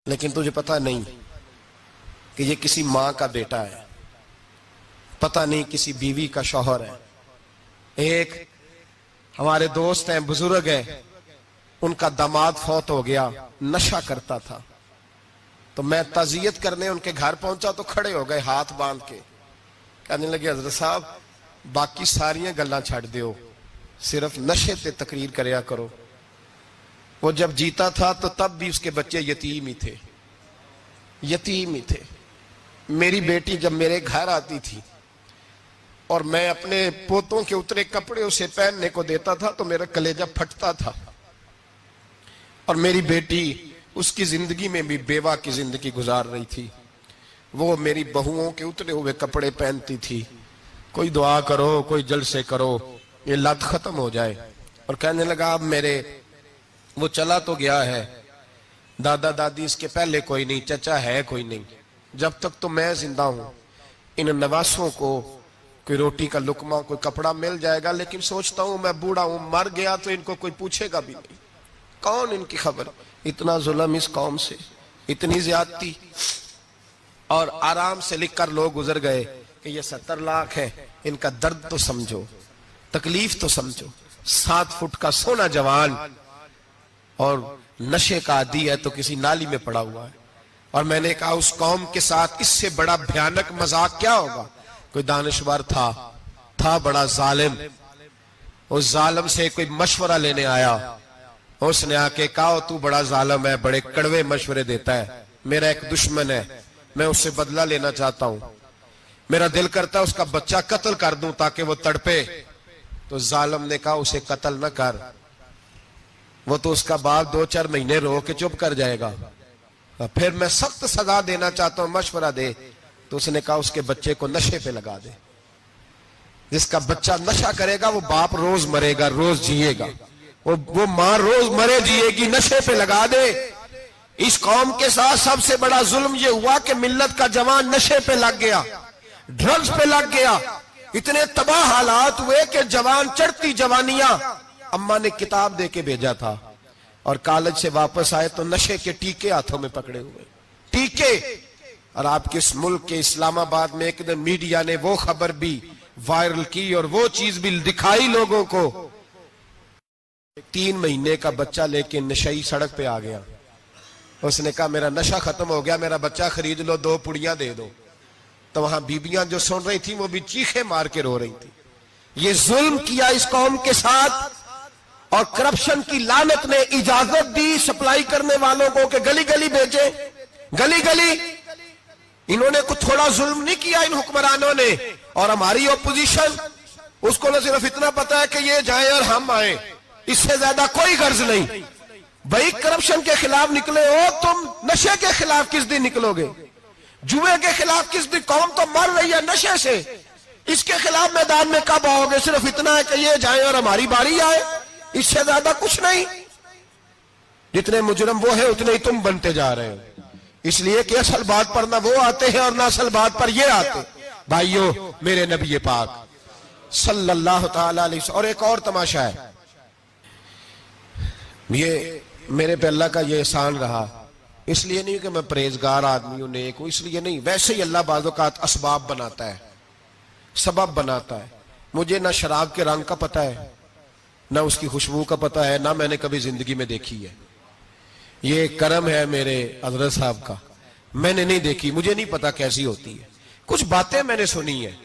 لیکن تجھے پتہ نہیں کہ یہ کسی ماں کا بیٹا ہے، پتہ نہیں کسی بیوی کا شوہر ہے۔ ایک ہمارے دوست ہیں، بزرگ ہیں، ان کا داماد فوت ہو گیا، نشہ کرتا تھا، تو میں تعزیت کرنے ان کے گھر پہنچا تو کھڑے ہو گئے ہاتھ باندھ کے، کہنے لگے حضرت صاحب باقی ساریاں گلاں چھڑ دیو، صرف نشے تے تقریر کریا کرو۔ وہ جب جیتا تھا تو تب بھی اس کے بچے یتیم ہی تھے، یتیم ہی تھے۔ میری بیٹی جب میرے گھر آتی تھی اور میں اپنے پوتوں کے اترے کپڑے اسے پہننے کو دیتا تھا تو میرا کلیجہ پھٹتا تھا، اور میری بیٹی اس کی زندگی میں بھی بیوہ کی زندگی گزار رہی تھی، وہ میری بہوؤں کے اترے ہوئے کپڑے پہنتی تھی۔ کوئی دعا کرو، کوئی جلسے کرو، یہ لت ختم ہو جائے۔ اور کہنے لگا اب میرے وہ چلا تو گیا ہے، دادا دادی اس کے پہلے کوئی نہیں، چچا ہے کوئی نہیں، جب تک تو میں زندہ ہوں ان نواسوں کو کوئی روٹی کا لقمہ، کوئی کپڑا مل جائے گا، لیکن سوچتا ہوں میں بوڑھا ہوں، مر گیا تو ان کو کوئی پوچھے گا بھی نہیں، کون ان کی خبر۔ اتنا ظلم اس قوم سے، اتنی زیادتی، اور آرام سے لکھ کر لوگ گزر گئے کہ یہ 70 لاکھ ہے، ان کا درد تو سمجھو، تکلیف تو سمجھو۔ 7 فٹ کا سونا جوان اور نشے کا عادی ہے تو کسی نالی میں پڑا ہوا ہے۔ اور میں نے کہا اس قوم کے ساتھ اس سے بڑا بھیانک مذاق کیا ہوگا۔ کوئی دانشور تھا بڑا ظالم، اس ظالم سے کوئی مشورہ لینے آیا، اس نے آ کے کہا تو بڑا ظالم ہے، بڑے کڑوے مشورے دیتا ہے، میرا ایک دشمن ہے، میں اس سے بدلہ لینا چاہتا ہوں، میرا دل کرتا ہے اس کا بچہ قتل کر دوں تاکہ وہ تڑپے۔ تو ظالم نے کہا اسے قتل نہ کر، وہ تو اس کا باپ 2-4 مہینے رو کے چپ کر جائے گا، پھر میں سخت سزا دینا چاہتا ہوں، مشورہ دے۔ تو اس نے کہا اس کے بچے کو نشے پہ لگا دے، جس کا بچہ نشہ کرے گا وہ باپ روز مرے گا، روز جیے گا، وہ ماں روز مرے جیے گی، نشے پہ لگا دے۔ اس قوم کے ساتھ سب سے بڑا ظلم یہ ہوا کہ ملت کا جوان نشے پہ لگ گیا، ڈرگز پہ لگ گیا، اتنے تباہ حالات ہوئے کہ جوان چڑھتی جوانیاں، اماں نے کتاب دے کے بھیجا تھا، اور کالج سے واپس آئے تو نشے کے ٹیکے ہاتھوں میں پکڑے ہوئے، ٹیکے۔ اور آپ کے اس ملک کے اسلام آباد میں ایک دن میڈیا نے وہ خبر بھی وائرل کی اور وہ چیز بھی دکھائی لوگوں کو، 3 مہینے کا بچہ لے کے نشئی سڑک پہ آ گیا، اس نے کہا میرا نشہ ختم ہو گیا، میرا بچہ خرید لو، 2 پڑیاں دے دو۔ تو وہاں بیبیاں جو سن رہی تھیں وہ بھی چیخے مار کے رو رہی تھی۔ یہ ظلم کیا اس قوم کے ساتھ، اور کرپشن کی لعنت نے اجازت دی سپلائی کرنے والوں کو کہ گلی گلی بھیجے، گلی گلی۔ انہوں نے کچھ تھوڑا ظلم نہیں کیا ان حکمرانوں نے، اور ہماری اپوزیشن اس کو نہ صرف اتنا پتا ہے کہ یہ جائیں اور ہم آئیں، اس سے زیادہ کوئی غرض نہیں۔ بھائی کرپشن کے خلاف نکلے ہو تم، نشے کے خلاف کس دن نکلو گے؟ جوئے کے خلاف کس دن؟ قوم تو مر رہی ہے نشے سے، اس کے خلاف میدان میں کب آؤ گے؟ صرف اتنا ہے کہ یہ جائیں اور ہماری باری آئے، اس سے زیادہ کچھ نہیں۔ جتنے مجرم وہ ہیں اتنے ہی تم بنتے جا رہے ہو، اس لیے کہ اصل بات پر نہ وہ آتے ہیں اور نہ اصل بات پر یہ آتے۔ بھائیو، میرے نبی پاک صلی اللہ تعالی علیہ وسلم، اور ایک اور تماشا ہے، یہ میرے پہ اللہ کا یہ احسان رہا، اس لیے نہیں کہ میں پرہیزگار آدمی ہوں، نیک ہوں، اس لیے نہیں، ویسے ہی اللہ بعض اوقات اسباب بناتا ہے، سبب بناتا ہے۔ مجھے نہ شراب کے رنگ کا پتہ ہے، نہ اس کی خوشبو کا پتہ ہے، نہ میں نے کبھی زندگی میں دیکھی ہے، یہ کرم ہے میرے حضرت صاحب کا، میں نے نہیں دیکھی، مجھے نہیں پتا کیسی ہوتی ہے، کچھ باتیں میں نے سنی ہیں۔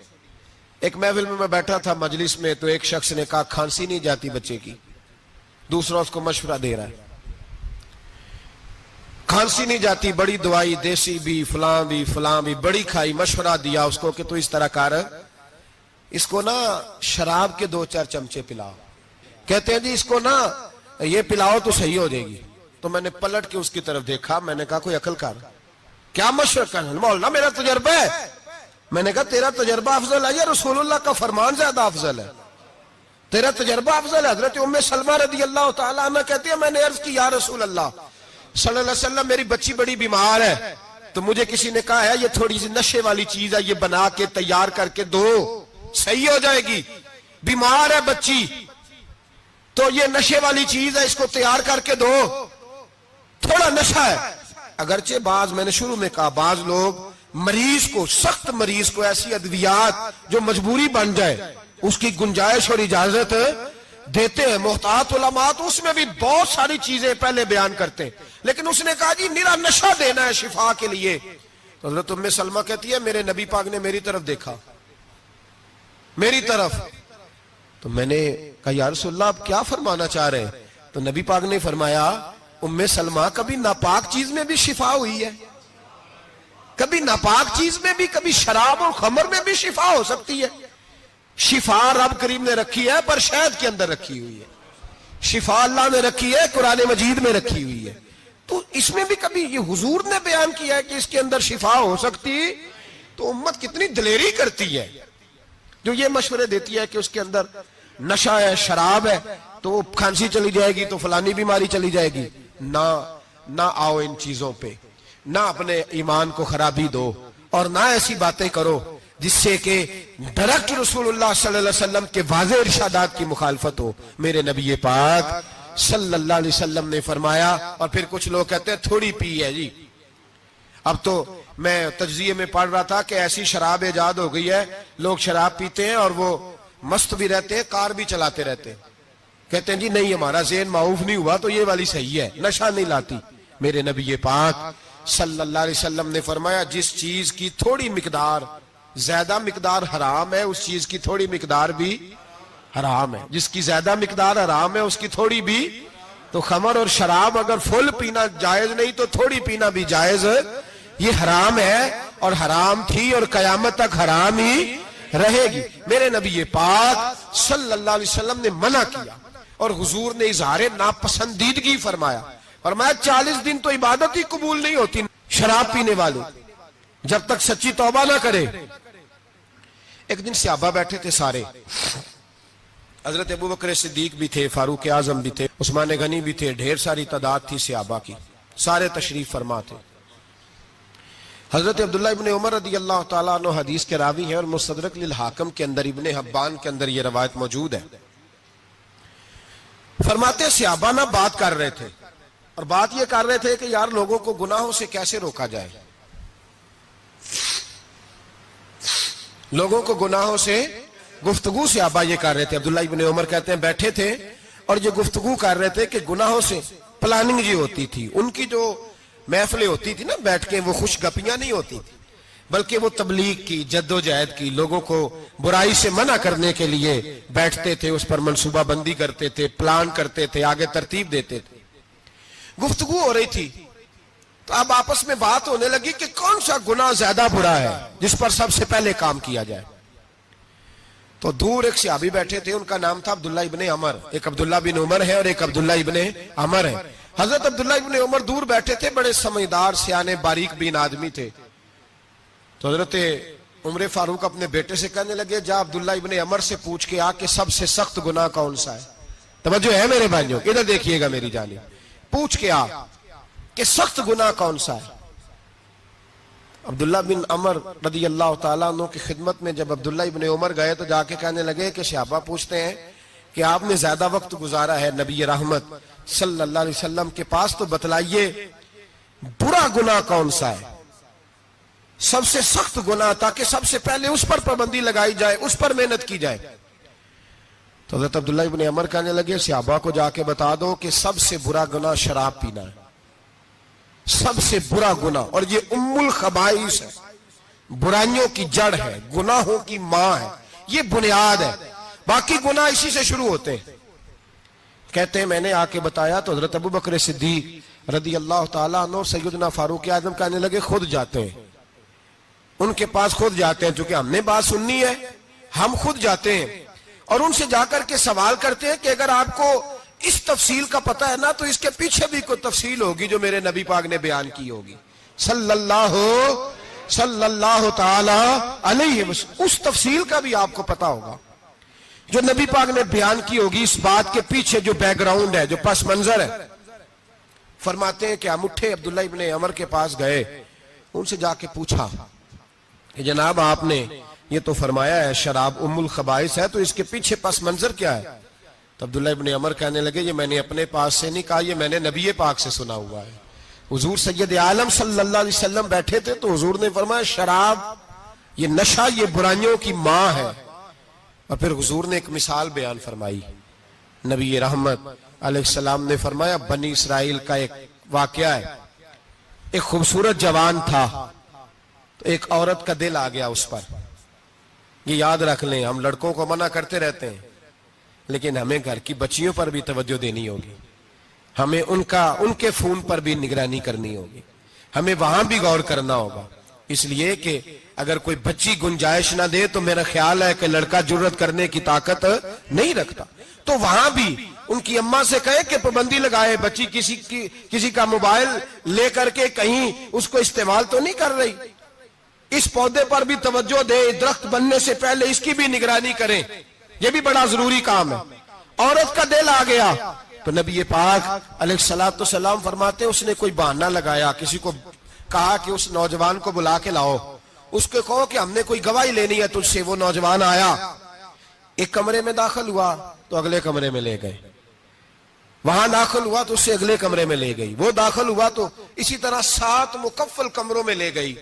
ایک محفل میں بیٹھا تھا مجلس میں، تو ایک شخص نے کہا کھانسی نہیں جاتی بچے کی، دوسرا اس کو مشورہ دے رہا ہے، کھانسی نہیں جاتی، بڑی دوائی دیسی بھی فلاں بھی بڑی کھائی، مشورہ دیا اس کو کہ تو اس طرح کر، اس کو نا شراب کے 2-4 چمچے پلاؤ، کہتے ہیں جی اس کو نا یہ پلاؤ تو صحیح ہو جائے گی۔ تو میں نے پلٹ کے اس کی طرف دیکھا، میں نے کہا کوئی عقل کر، کیا مشورہ کرنا؟ مولانا میرا تجربہ ہے۔ میں نے کہا تیرا تجربہ افضل ہے یا رسول اللہ کا فرمان زیادہ افضل ہے؟ تیرا تجربہ افضل ہے۔ حضرت ام سلمہ رضی اللہ تعالیٰ عنہ کہتی ہے میں نے عرض کی یا رسول اللہ صلی اللہ علیہ وسلم، میری بچی بڑی بیمار ہے، تو مجھے کسی نے کہا ہے یہ تھوڑی سی نشے والی چیز ہے، یہ بنا کے تیار کر کے دو، صحیح ہو جائے گی، بیمار ہے بچی تو یہ نشے والی چیز ہے، اس کو تیار کر کے دو، تھوڑا نشہ ہے۔ اگرچہ بعض، میں نے شروع میں کہا، بعض لوگ مریض کو، سخت مریض کو ایسی ادویات جو مجبوری بن جائے اس کی گنجائش اور اجازت دیتے ہیں. محتاط علماء تو اس میں بھی بہت ساری چیزیں پہلے بیان کرتے ہیں، لیکن اس نے کہا جی نرا نشہ دینا ہے شفا کے لیے. تو حضرت ام سلمہ کہتی ہے میرے نبی پاک نے میری طرف دیکھا، میری طرف. تو میں نے کہا یا رسول اللہ آپ کیا فرمانا چاہ رہے ہیں؟ تو نبی پاک نے فرمایا ام سلمہ کبھی ناپاک چیز میں بھی شفا ہوئی ہے، کبھی ناپاک چیز میں بھی، کبھی شراب اور خمر میں بھی شفا ہو سکتی ہے. شفا رب کریم نے رکھی ہے پر شہد کے اندر رکھی ہوئی ہے، شفا اللہ نے رکھی ہے قرآن مجید میں رکھی ہوئی ہے. تو اس میں بھی کبھی یہ حضور نے بیان کیا ہے کہ اس کے اندر شفا ہو سکتی. تو امت کتنی دلیری کرتی ہے جو یہ مشورے دیتی ہے کہ اس کے اندر نشہ ہے، شراب ہے، تو کھانسی چلی جائے گی تو فلانی بیماری چلی جائے گی. نہ آؤ ان چیزوں پہ، نہ اپنے ایمان کو خرابی دو، اور نہ ایسی باتیں کرو جس سے کہ ڈائریکٹ رسول اللہ صلی اللہ علیہ وسلم کے واضح ارشادات کی مخالفت ہو. میرے نبی پاک صلی اللہ علیہ وسلم نے فرمایا. اور پھر کچھ لوگ کہتے ہیں تھوڑی پی ہے جی. اب تو میں تجزیے میں پڑھ رہا تھا کہ ایسی شراب ایجاد ہو گئی ہے، لوگ شراب پیتے ہیں اور وہ مست بھی رہتے ہیں، کار بھی چلاتے رہتے ہیں. کہتے ہیں جی نہیں ہمارا ذہن معاف نہیں ہوا تو یہ والی صحیح ہے، نشہ نہیں لاتی. میرے نبی پاک صلی اللہ علیہ وسلم نے فرمایا جس چیز کی تھوڑی مقدار، زیادہ مقدار حرام ہے اس چیز کی تھوڑی مقدار بھی حرام ہے. جس کی زیادہ مقدار حرام ہے اس کی تھوڑی بھی. تو خمر اور شراب اگر فل پینا جائز نہیں تو تھوڑی پینا بھی جائز. یہ حرام ہے اور حرام تھی اور قیامت تک حرام ہی رہے گی. میرے نبی پاک صلی اللہ علیہ وسلم نے منع کیا اور حضور نے اظہار ناپسندیدگی فرمایا. فرمایا 40 دن تو عبادت ہی قبول نہیں ہوتی شراب پینے والے جب تک سچی توبہ نہ کرے. ایک دن صحابہ بیٹھے تھے سارے، حضرت ابو بکر صدیق بھی تھے، فاروق اعظم بھی تھے، عثمان غنی بھی تھے، ڈھیر ساری تعداد تھی صحابہ کی، سارے تشریف فرما تھے. حضرت عبداللہ ابن عمر رضی اللہ تعالیٰ عنہ حدیث کے راوی ہیں اور مستدرک للحاکم کے اندر، ابن حبان کے اندر یہ روایت موجود ہے. فرماتے صحابہ نہ بات کر رہے تھے اور بات یہ کر رہے تھے کہ یار لوگوں کو گناہوں سے کیسے روکا جائے، لوگوں کو گناہوں سے گفتگو. صحابہ یہ کر رہے تھے. عبداللہ ابن عمر کہتے ہیں بیٹھے تھے اور یہ گفتگو کر رہے تھے کہ گناہوں سے پلاننگ جی ہوتی تھی. ان کی جو محفلیں ہوتی تھی نا بیٹھ کے، وہ خوش گپیاں نہیں ہوتی تھی بلکہ وہ تبلیغ کی، جد و جہد کی، لوگوں کو برائی سے منع کرنے کے لیے بیٹھتے تھے، اس پر منصوبہ بندی کرتے تھے، پلان کرتے تھے، آگے ترتیب دیتے تھے. گفتگو ہو رہی تھی تو اب آپس میں بات ہونے لگی کہ کون سا گناہ زیادہ برا ہے جس پر سب سے پہلے کام کیا جائے. تو دور ایک صحابی بیٹھے تھے، ان کا نام تھا عبداللہ ابن عمر. ایک عبداللہ بن عمر ہے اور ایک عبداللہ ابن عمر ہے. حضرت عبداللہ ابن عمر دور بیٹھے تھے، بڑے سمجھدار سیانے باریک بین آدمی تھے. تو حضرت عمر فاروق اپنے بیٹے سے کہنے لگے جا عبداللہ ابن عمر سے پوچھ کے آ کہ سب سے سخت گناہ کون سا ہے. توجہ ہے میرے بھائیوں، ادھر دیکھیے گا میری جانب. پوچھ کے آ کہ سخت گناہ کون سا ہے. عبداللہ بن عمر رضی اللہ تعالیٰ عنہ کی خدمت میں جب عبداللہ ابن عمر گئے تو جا کے کہنے لگے کہ صحابہ پوچھتے ہیں کہ آپ نے زیادہ وقت گزارا ہے نبی رحمت صلی اللہ علیہ وسلم کے پاس، تو بتلائیے برا گناہ کون سا ہے، سب سے سخت گناہ، تاکہ سب سے پہلے اس پر پابندی لگائی جائے، اس پر محنت کی جائے. تو حضرت عبداللہ ابن عمر کہنے لگے صحابہ کو جا کے بتا دو کہ سب سے برا گناہ شراب پینا ہے، سب سے برا گناہ. اور یہ ام الخبائث ہے، برائیوں کی جڑ ہے، گناہوں کی ماں ہے، یہ بنیاد ہے. باقی گناہ اسی سے شروع ہوتے ہیں. کہتے ہیں میں نے آ کے بتایا تو حضرت ابو بکر صدیق رضی اللہ تعالیٰ عنہ سیدنا فاروق اعظم کہنے لگے خود جاتے ہیں، ان کے پاس خود جاتے ہیں، چونکہ ہم نے بات سننی ہے ہم خود جاتے ہیں اور ان سے جا کر کے سوال کرتے ہیں کہ اگر آپ کو اس تفصیل کا پتہ ہے نا تو اس کے پیچھے بھی کوئی تفصیل ہوگی جو میرے نبی پاک نے بیان کی ہوگی صلی اللہ تعالی علیہ وسلم. اس تفصیل کا بھی آپ کو پتہ ہوگا جو نبی پاک نے بیان کی ہوگی، اس بات کے پیچھے جو بیک گراؤنڈ ہے، جو پس منظر ہے. فرماتے ہیں کہ ہم اٹھے، عبداللہ ابن عمر کے پاس گئے، ان سے جا کے پوچھا کہ جناب آپ نے یہ تو فرمایا ہے شراب ام الخبائث ہے، تو اس کے پیچھے پس منظر کیا ہے؟ تو عبداللہ ابن عمر کہنے لگے یہ میں نے اپنے پاس سے نہیں کہا، یہ میں نے نبی پاک سے سنا ہوا ہے حضور سید عالم صلی اللہ علیہ وسلم بیٹھے تھے تو حضور نے فرمایا شراب یہ نشہ یہ برائیوں کی ماں ہے. اور پھر حضور نے ایک مثال بیان فرمائی. نبی رحمت علیہ السلام نے فرمایا بنی اسرائیل کا ایک واقعہ ہے. ایک خوبصورت جوان تھا تو ایک عورت کا دل آ گیا اس پر. یہ یاد رکھ لیں, ہم لڑکوں کو منع کرتے رہتے ہیں لیکن ہمیں گھر کی بچیوں پر بھی توجہ دینی ہوگی, ہمیں ان کے فون پر بھی نگرانی کرنی ہوگی, ہمیں وہاں بھی غور کرنا ہوگا. اس لیے کہ اگر کوئی بچی گنجائش نہ دے تو میرا خیال ہے کہ لڑکا جرت کرنے کی طاقت نہیں رکھتا. تو وہاں بھی ان کی اماں سے کہے کہ پابندی لگائے, بچی کسی کا موبائل لے کر کے کہیں اس کو استعمال تو نہیں کر رہی, اس پودے پر بھی توجہ دے, درخت بننے سے پہلے اس کی بھی نگرانی کریں, یہ بھی بڑا ضروری کام ہے. عورت کا دل آ گیا تو نبی پاک علیہ الصلوۃ والسلام فرماتے اس نے کوئی بہانہ لگایا, کسی کو کہا کہ اس نوجوان کو بلا کے لاؤ, اس کو کہو کہ ہم نے کوئی گواہی لینی ہے تجھ سے. وہ نوجوان آیا, ایک کمرے میں داخل ہوا تو اگلے کمرے میں لے گئے, وہاں داخل ہوا تو اس سے اگلے کمرے میں لے گئی, وہ داخل ہوا تو اسی طرح 7 مکفل کمروں میں لے گئی.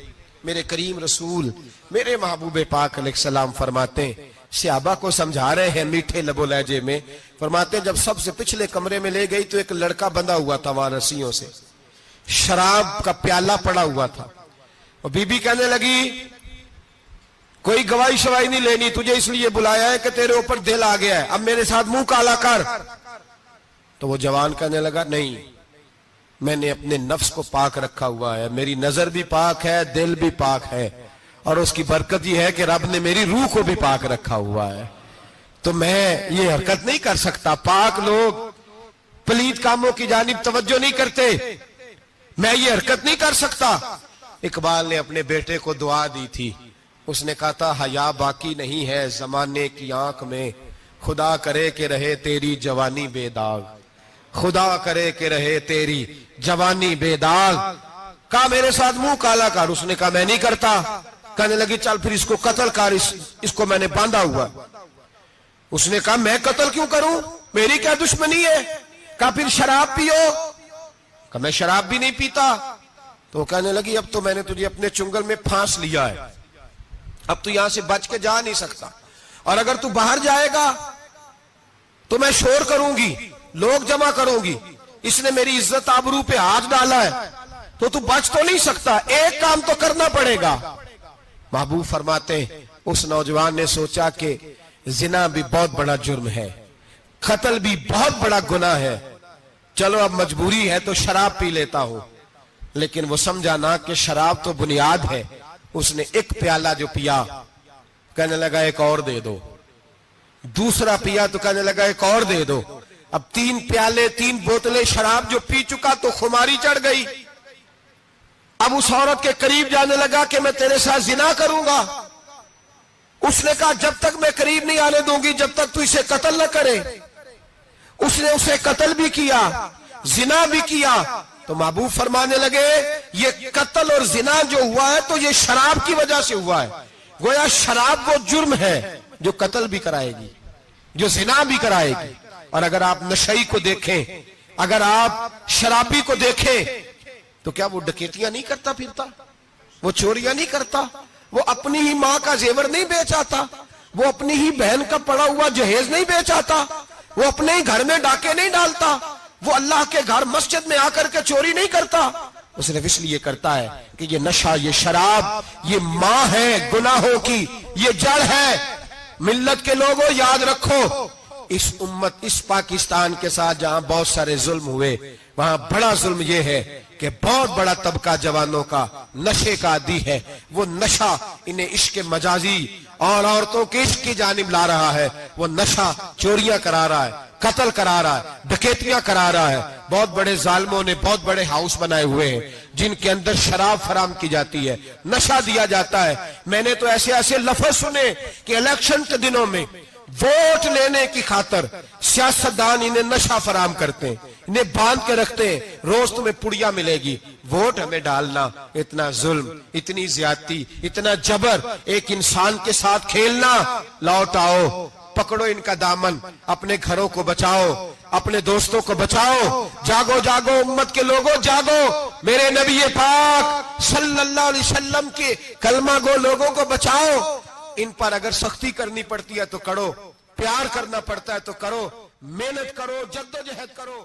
میرے کریم رسول میرے محبوب پاک علیہ السلام فرماتے ہیں, صحابہ کو سمجھا رہے ہیں میٹھے لب و لہجے میں, فرماتے ہیں جب سب سے پچھلے کمرے میں لے گئی تو ایک لڑکا بندھا ہوا تھا وہاں رسیوں سے, شراب کا پیالہ پڑا ہوا تھا. اور بی بی کہنے لگی کوئی گواہی شواہی نہیں لینی, تجھے اس لیے بلایا ہے کہ تیرے اوپر دل آ گیا ہے, اب میرے ساتھ منہ کالا کر. تو وہ جوان کہنے لگا نہیں, میں نے اپنے نفس کو پاک رکھا ہوا ہے, میری نظر بھی پاک ہے, دل بھی پاک ہے, اور اس کی برکت یہ ہے کہ رب نے میری روح کو بھی پاک رکھا ہوا ہے, تو میں یہ حرکت نہیں کر سکتا. پاک لوگ پلید کاموں کی جانب توجہ نہیں کرتے, میں یہ حرکت نہیں کر سکتا. اقبال نے اپنے بیٹے کو دعا دی تھی, اس نے کہا تھا حیا باقی نہیں ہے زمانے کی آنکھ میں, خدا کرے کہ رہے تیری جوانی بے داغ, خدا کرے کہ رہے تیری جوانی بے داغ. کہا میرے ساتھ منہ کالا کر, اس نے کہا میں نہیں کرتا. کہنے لگی چل پھر اس کو قتل کر, اس کو میں نے باندھا ہوا. اس نے کہا میں قتل کیوں کروں, میری کیا دشمنی ہے. کہا پھر شراب پیو, کہا میں شراب بھی نہیں پیتا. تو کہنے لگی اب تو میں نے تجھے اپنے چنگل میں پھانس لیا ہے, اب تو یہاں سے بچ کے جا نہیں سکتا, اور اگر تو باہر جائے گا تو میں شور کروں گی, لوگ جمع کروں گی, اس نے میری عزت آبرو پہ ہاتھ ڈالا ہے, تو بچ تو نہیں سکتا, ایک کام تو کرنا پڑے گا. محبوب فرماتے اس نوجوان نے سوچا کہ زنا بھی بہت بڑا جرم ہے, قتل بھی بہت بڑا گناہ ہے, چلو اب مجبوری ہے تو شراب پی لیتا ہوں. لیکن وہ سمجھا نہ کہ شراب تو بنیاد ہے. اس نے ایک پیالہ جو پیا, کہنے لگا ایک اور دے دو, دوسرا پیا تو کہنے لگا ایک اور دے دو. اب 3 پیالے 3 بوتلیں شراب جو پی چکا تو خماری چڑھ گئی. اب اس عورت کے قریب جانے لگا کہ میں تیرے ساتھ زنا کروں گا. اس نے کہا جب تک میں قریب نہیں آنے دوں گی جب تک تو اسے قتل نہ کرے. اس نے اسے قتل بھی کیا, زنا بھی کیا. تو محبوب فرمانے لگے یہ قتل اور زنا جو ہوا ہے تو یہ شراب کی وجہ سے ہوا ہے. گویا شراب وہ جرم ہے جو قتل بھی کرائے گی, جو زنا بھی کرائے گی. اور اگر آپ نشئی کو دیکھیں, اگر آپ شرابی کو دیکھیں تو کیا وہ ڈکیتیاں نہیں کرتا پھرتا, وہ چوریاں نہیں کرتا, وہ اپنی ہی ماں کا زیور نہیں بیچ آتا, وہ اپنی ہی بہن کا پڑا ہوا جہیز نہیں بیچ آتا, وہ اپنے ہی گھر میں ڈاکے نہیں ڈالتا, وہ اللہ کے گھر مسجد میں آ کر کے چوری نہیں کرتا. وہ صرف اس لیے کرتا ہے کہ یہ نشہ, یہ شراب, یہ ماں ہے گناہوں کی, یہ جڑ ہے. ملت کے لوگوں یاد رکھو, اس امت اس پاکستان کے ساتھ جہاں بہت سارے ظلم ہوئے, وہاں بڑا ظلم یہ ہے کہ بہت بڑا طبقہ جوانوں کا نشے کا عادی ہے. وہ نشہ انہیں عشق مجازی اور عورتوں کے عشق کی جانب لا رہا ہے. وہ نشہ چوریاں کرا رہا ہے, قتل کرا رہا ہے, ڈکیتیاں کرا رہا ہے. بہت بڑے ظالموں نے بہت بڑے ہاؤس بنائے ہوئے ہیں جن کے اندر شراب فراہم کی جاتی ہے, نشہ دیا جاتا ہے. میں نے تو ایسے ایسے لفظ سنے کہ الیکشن کے دنوں میں ووٹ لینے کی خاطر سیاستدان انہیں نشہ فراہم کرتے ہیں, انہیں باندھ کے رکھتے ہیں, روز تمہیں پڑیا ملے گی, ووٹ ہمیں ڈالنا. اتنا ظلم, اتنی زیادتی, اتنا جبر, ایک انسان کے ساتھ کھیلنا. لوٹ آؤ, پکڑو ان کا دامن, اپنے گھروں کو بچاؤ, اپنے دوستوں کو بچاؤ. جاگو جاگو امت کے لوگوں جاگو. میرے نبی پاک صلی اللہ علیہ وسلم کے کلمہ گو لوگوں کو بچاؤ. ان پر اگر سختی کرنی پڑتی ہے تو کرو, پیار کرنا پڑتا ہے تو کرو, محنت کرو, جدوجہد کرو.